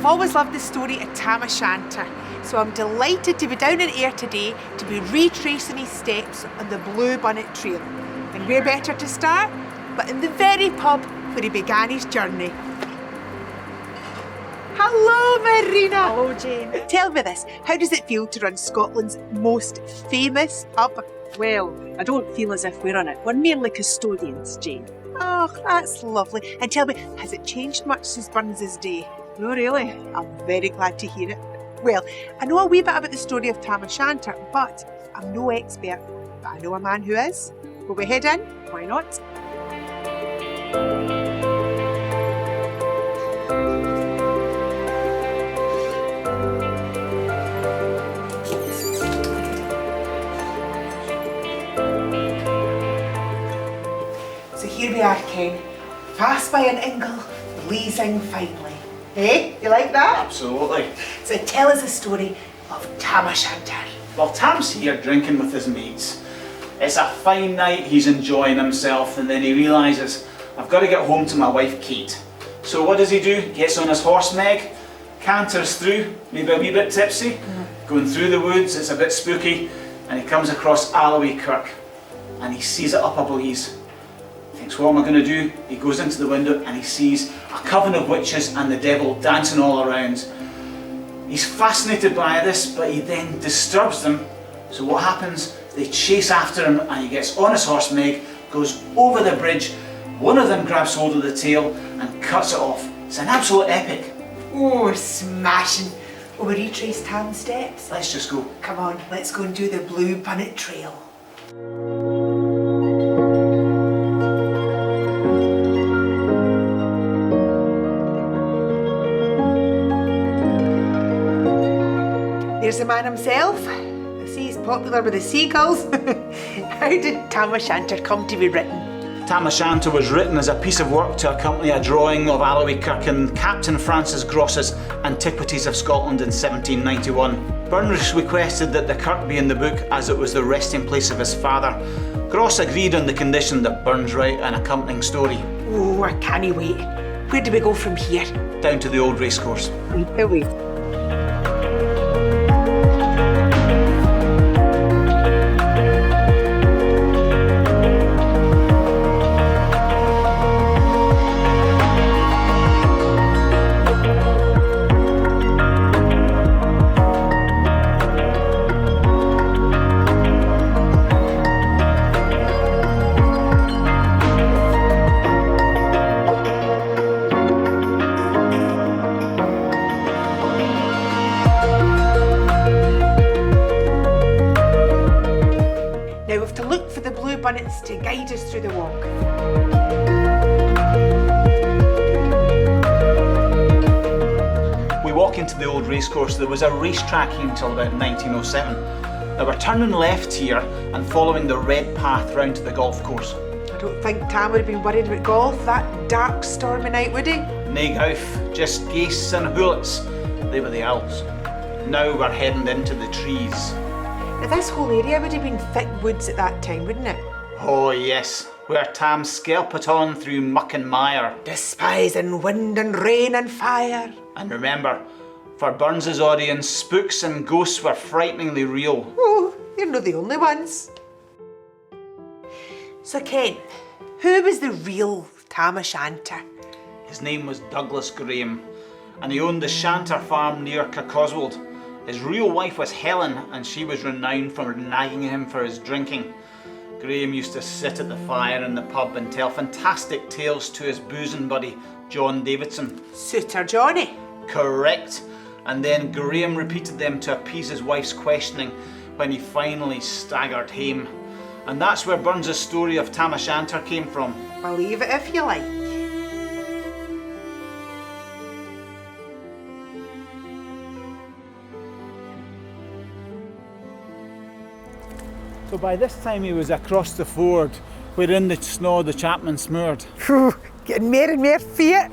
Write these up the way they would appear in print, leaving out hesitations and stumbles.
I've always loved the story of Shanter, so I'm delighted to be down in Ayr today to be retracing his steps on the Blue Bonnet Trail. And where better to start but in the very pub where he began his journey. Hello, Marina. Hello, Jane. Tell me this, how does it feel to run Scotland's most famous pub? Well, I don't feel as if we're on it. We're merely custodians, Jane. Oh, that's lovely. And tell me, has it changed much since Burns' day? No, really. I'm very glad to hear it. Well, I know a wee bit about the story of Shanter, but I'm no expert. But I know a man who is. Will we head in? Why not? So here we are, Ken. Fast by an ingle, blazing finely. Hey, you like that? Absolutely. So tell us the story of Shanter. Well, Tam's here drinking with his mates. It's a fine night, he's enjoying himself, and then he realises, I've got to get home to my wife Kate. So what does he do? Gets on his horse Meg, canters through, maybe a wee bit tipsy, going through the woods, it's a bit spooky, and he comes across Alloway Kirk, and he sees it up ablaze. Thinks, what am I going to do? He goes into the window and he sees a coven of witches and the devil dancing all around. He's fascinated by this, but he then disturbs them. So what happens? They chase after him and he gets on his horse Meg, goes over the bridge, one of them grabs hold of the tail and cuts it off. It's an absolute epic. Oh, smashing. Will we retrace Tam's steps? Let's just go. Come on, let's go and do the Blue Bonnet Trail. There's the man himself. I see he's popular with the seagulls. How did Shanter come to be written? Shanter was written as a piece of work to accompany a drawing of Alloway Kirk in Captain Francis Gross's Antiquities of Scotland in 1791. Burns requested that the kirk be in the book as it was the resting place of his father. Gross agreed on the condition that Burns write an accompanying story. Oh, I can't wait. Where do we go from here? Down to the old racecourse. Lead way. Now we have to look for the blue bonnets to guide us through the walk. We walk into the old racecourse. There was a racetrack here until about 1907. Now we're turning left here and following the red path round to the golf course. I don't think Tam would have been worried about golf that dark, stormy night, would he? Naig auf, just geese and hoolits. They were the owls. Now we're heading into the trees. Now this whole area would have been thick woods at that time, wouldn't it? Oh yes, where Tam skelped on through muck and mire. Despising wind and rain and fire. And remember, for Burns's audience, spooks and ghosts were frighteningly real. Oh, you're not the only ones. So Ken, who was the real Shanter? His name was Douglas Graham, and he owned the Shanter farm near Kirkoswald. His real wife was Helen, and she was renowned for nagging him for his drinking. Graham used to sit at the fire in the pub and tell fantastic tales to his boozing buddy, John Davidson. Suitor Johnny. Correct. And then Graham repeated them to appease his wife's questioning when he finally staggered home. And that's where Burns' story of Shanter came from. Believe it if you like. So by this time he was across the ford, where in the snow the chapman smeared. Phew, getting more and more feet.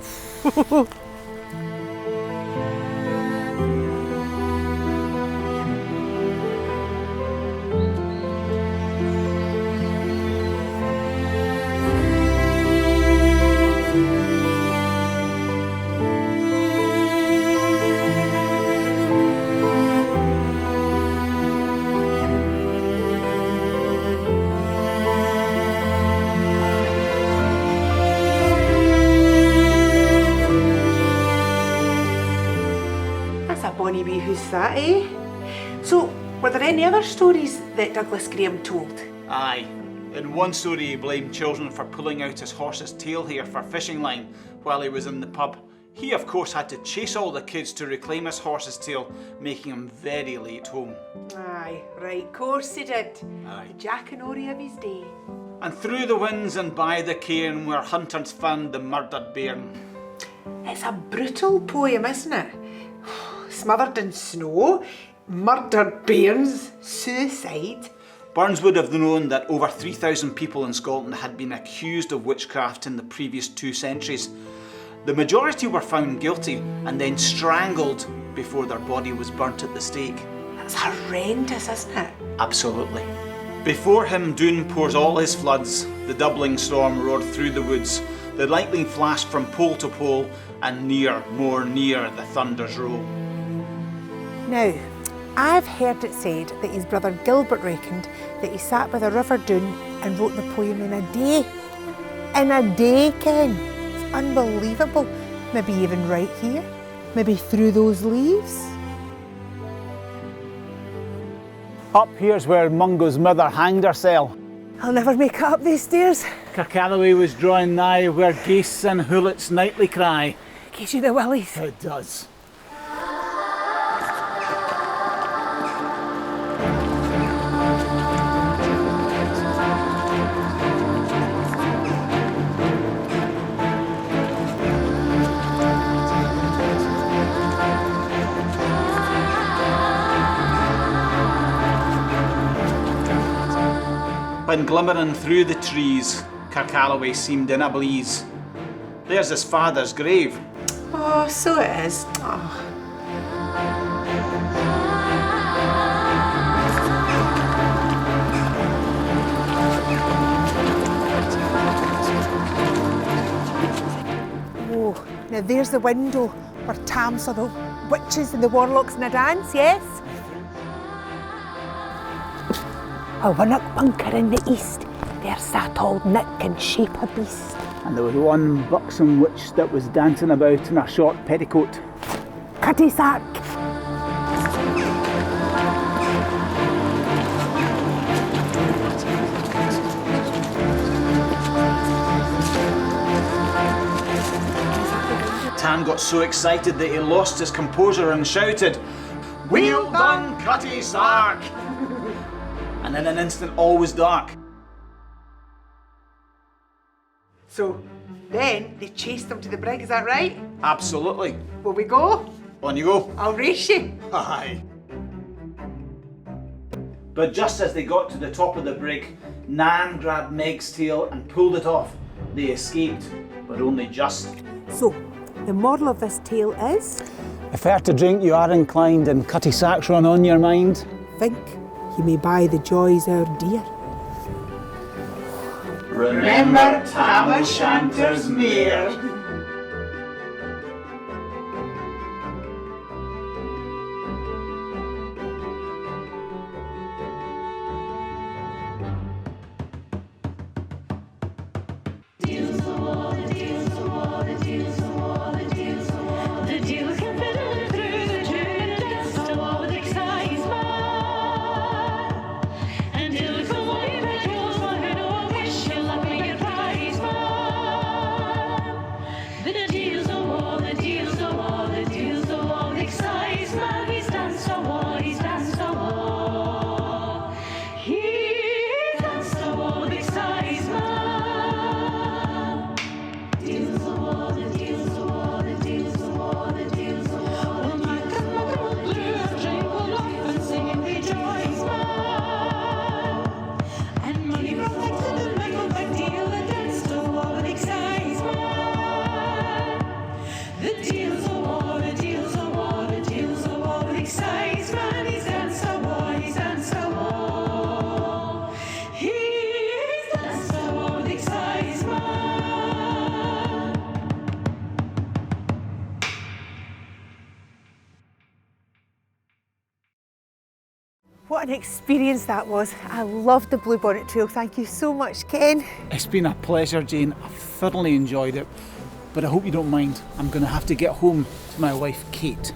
that, eh? So, were there any other stories that Douglas Graham told? Aye. In one story he blamed children for pulling out his horse's tail hair for fishing line while he was in the pub. He of course had to chase all the kids to reclaim his horse's tail, making him very late home. Aye, right, course he did. Aye. The Jackanory of his day. And through the winds and by the cairn where hunters found the murdered bairn. It's a brutal poem, isn't it? Smothered in snow, murdered bairns, suicide. Burns would have known that over 3,000 people in Scotland had been accused of witchcraft in the previous 2 centuries. The majority were found guilty and then strangled before their body was burnt at the stake. That's horrendous, isn't it? Absolutely. Before him Doon pours all his floods, the doubling storm roared through the woods, the lightning flashed from pole to pole, and near, more near, the thunders roll. Now, I've heard it said that his brother Gilbert reckoned that he sat by the River Doon and wrote the poem in a day. In a day, Ken. It's unbelievable. Maybe even right here. Maybe through those leaves. Up here's where Mungo's mother hanged herself. I'll never make it up these stairs. Kirkalloway was drawing nigh where geese and hoolits nightly cry. Gives you the willies. It does. When glimmering through the trees, Kirkalloway seemed in a breeze. There's his father's grave. Oh, so it is. Oh. Oh, now there's the window where Tam saw the witches and the warlocks in a dance, yes? A winnock bunker in the east, there sat old Nick in shape a beast. And there was one buxom witch that was dancing about in a short petticoat. Cutty sack. Tam got so excited that he lost his composure and shouted, "Well done, Cutty Sark!" And in an instant all was dark. So then they chased them to the brig, is that right? Absolutely. Will we go? On you go. I'll race you. Aye. But just as they got to the top of the brig, Nan grabbed Meg's tail and pulled it off. They escaped, but only just. So, the moral of this tale is? If e'er to drink you are inclined and Cutty Sark's run on your mind, Think you may buy the joys our dear. remember Tam o' Shanter's mere. What an experience that was. I loved the Bluebonnet Trail. Thank you so much, Ken. It's been a pleasure, Jane. I've thoroughly enjoyed it. But I hope you don't mind. I'm going to have to get home to my wife, Kate.